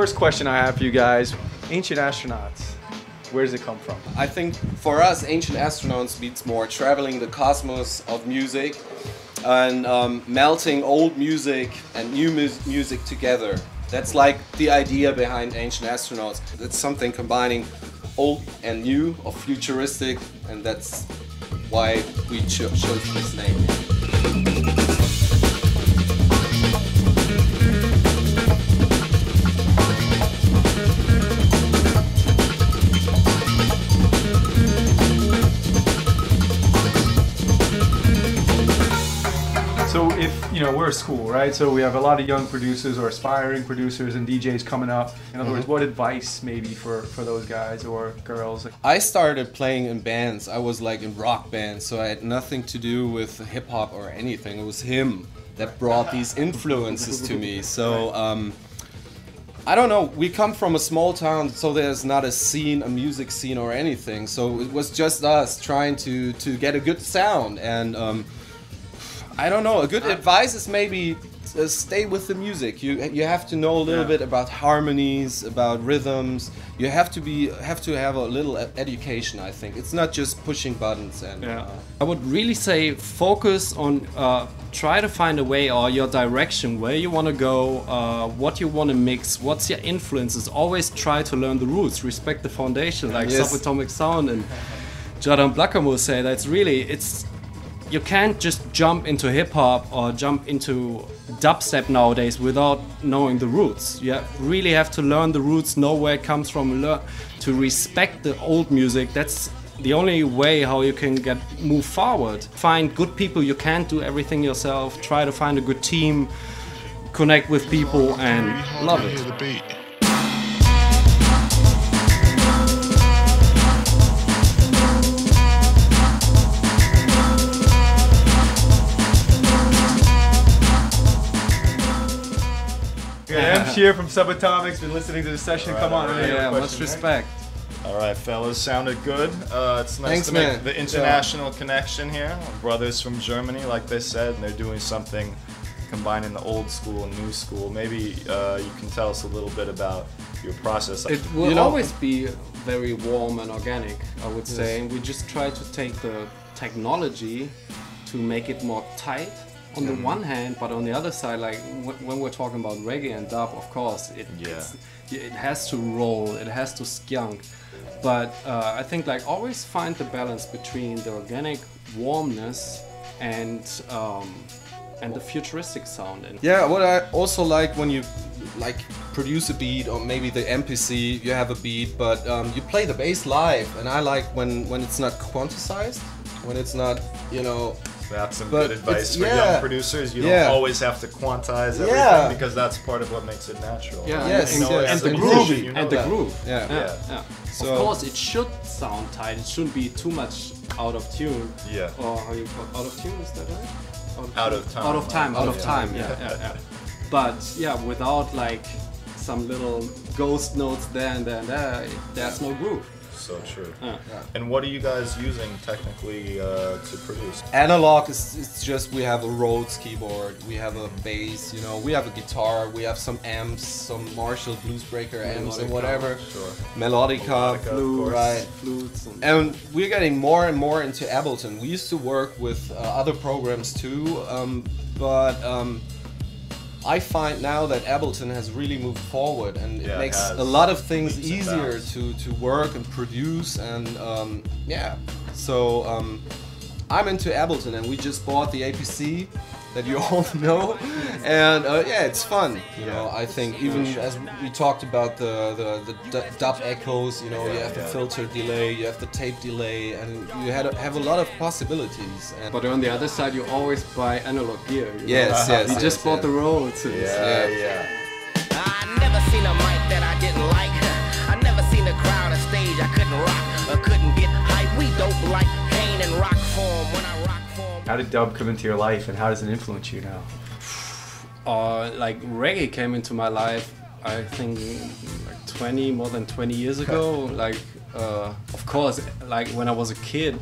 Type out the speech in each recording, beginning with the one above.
first question I have for you guys, ancient astronauts, where does it come from? I think for us, ancient astronauts means more traveling the cosmos of music and melting old music and new music together. That's like the idea behind ancient astronauts. It's something combining old and new or futuristic, and that's why we chose this name. So if, you know, we're a school, right? So we have a lot of young producers or aspiring producers and DJs coming up. In other words, what advice maybe for those guys or girls? I started playing in bands. I was like in rock bands, so I had nothing to do with hip hop or anything. It was him that brought these influences to me. So I don't know, we come from a small town, so there's not a scene, a music scene or anything. So it was just us trying to get a good sound, and I don't know, a good advice is maybe stay with the music. You have to know a little bit about harmonies, about rhythms. You have to have a little education, I think. It's not just pushing buttons. And I would really say focus on try to find a way or your direction, where you want to go, what you want to mix, what's your influences. Always try to learn the roots, respect the foundation, like Subatomic Sound and Jordan Blackamoor say. That's really, you can't just jump into hip-hop or jump into dubstep nowadays without knowing the roots. You really have to learn the roots, know where it comes from, learn to respect the old music. That's the only way how you can move forward. Find good people. You can't do everything yourself. Try to find a good team, connect with people, and love it. Em's here from Subatomic's, been listening to the session. Come on, yeah, much respect. All right, fellas, sounded good. It's nice Thanks, to man. make the international connection here. Brothers from Germany, like they said, and they're doing something combining the old school and new school. Maybe you can tell us a little bit about your process. It will always be very warm and organic, I would say. And we just try to take the technology to make it more tight on the one hand, but on the other side, like when we're talking about reggae and dub, of course, it has to roll, it has to skunk. But I think like always find the balance between the organic warmness and the futuristic sound. And yeah, what I also like when you like produce a beat, or maybe the MPC, you have a beat, but you play the bass live, and I like when it's not quantized, when it's not, you know. That's some good advice for young producers. You don't always have to quantize everything, because that's part of what makes it natural. Yeah, and the groove. Yeah. So of course, it should sound tight. It shouldn't be too much out of tune. Yeah. Or how you call it? Out of tune? Is that right? Out of time. Out of time. Yeah. But yeah, without like some little ghost notes there and there and there, there's no groove. So true. And what are you guys using technically to produce? Analog is just, we have a Rhodes keyboard, we have a bass, you know, we have a guitar, we have some amps, some Marshall Bluesbreaker amps and whatever. Sure. Melodica, flutes, right. Flutes. And we're getting more and more into Ableton. We used to work with other programs too, but I find now that Ableton has really moved forward, and it makes a lot of things easier to work and produce, and so I'm into Ableton, and we just bought the APC that you all know, and it's fun, you know. I think even as we talked about the dub echoes, you know, you have the filter delay, you have the tape delay, and you have a lot of possibilities. But on the other side, you always buy analog gear. Yes. You just bought the Rhodes. Yeah. I never seen a mic that I didn't like. I never seen a crowd on stage I couldn't rock or couldn't get hype. We dope like pain and rock form when I rock form. How did dub come into your life, and how does it influence you now? Like reggae came into my life, I think like more than 20 years ago. Like of course, like when I was a kid,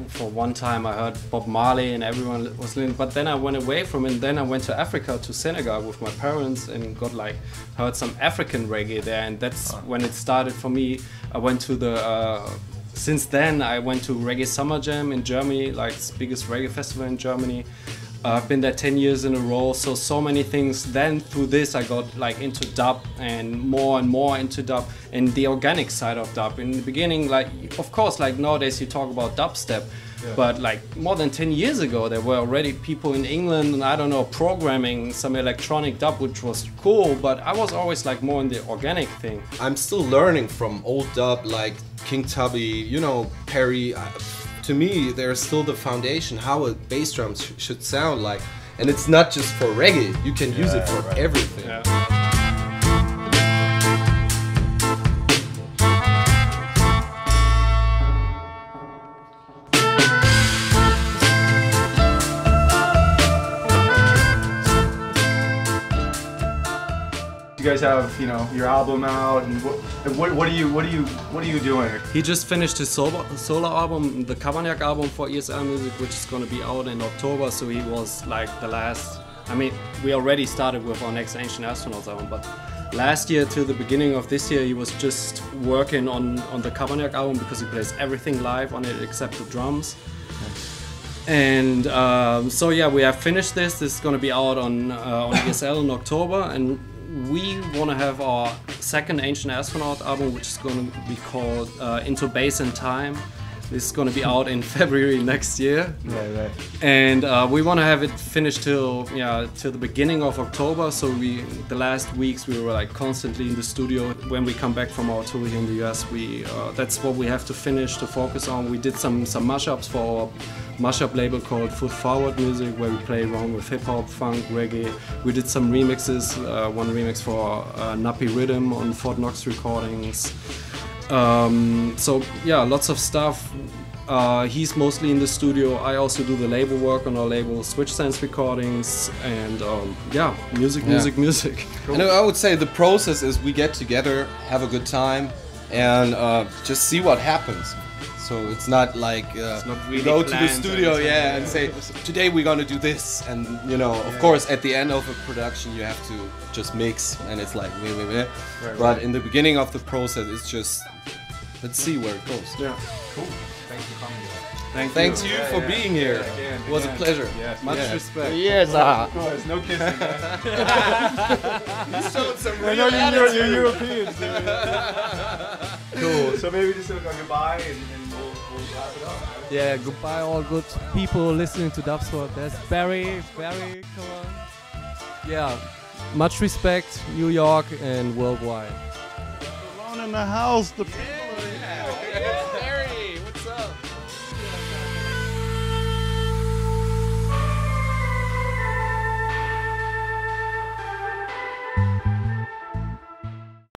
for one time I heard Bob Marley and everyone was listening, but then I went away from it, and then I went to Africa, to Senegal with my parents, and got like heard some African reggae there, and that's when it started for me. I went to the since then I went to Reggae Summer Jam in Germany, like the biggest reggae festival in Germany. I've been there 10 years in a row, so many things. Then through this I got like into dub and more into dub and the organic side of dub. In the beginning, like of course, like nowadays you talk about dubstep, but like more than 10 years ago there were already people in England and I don't know, programming some electronic dub, which was cool, but I was always like more in the organic thing. I'm still learning from old dub like King Tubby, you know, Perry. To me, there's still the foundation how a bass drum should sound like, and it's not just for reggae. You can use it for everything. Yeah. You guys have, you know, your album out, and what are you doing? He just finished his solo album, the Kabanjak album for ESL Music, which is going to be out in October. So he was like the last. I mean, we already started with our next Ancient Astronauts album, but last year to the beginning of this year, he was just working on the Kabanjak album because he plays everything live on it except the drums. And so yeah, we have finished this. This is going to be out on ESL in October, and we want to have our second Ancient Astronaut album, which is going to be called Into Bass and Time. This is going to be out in February next year. Right. And we want to have it finished till the beginning of October. So the last weeks we were like constantly in the studio. When we come back from our tour here in the US, that's what we have to finish, to focus on. We did some mashups for our mashup label called Foot Forward Music, where we play around with hip hop, funk, reggae. We did some remixes. One remix for Nappy Rhythm on Fort Knox Recordings. So yeah, lots of stuff. He's mostly in the studio. I also do the label work on our label Switch Sense Recordings, and yeah, music. Cool. And I would say the process is we get together, have a good time, and just see what happens. So it's not like we go to the studio, and say today we're gonna do this, and you know, of course, at the end of a production you have to just mix, and it's like but in the beginning of the process, it's just let's see where it goes. Yeah, cool. Thanks for coming. Thanks you for being here. It was a pleasure. Yes. Much respect. Yes. Of course, no kissing. You showed some I real know you're attitude. Europeans, dude. Cool. So maybe just a goodbye and we'll wrap it up. Yeah, goodbye all good people listening to Dubspot. There's Barry, Cologne. Yeah, much respect, New York and worldwide. Alone in the house, the people.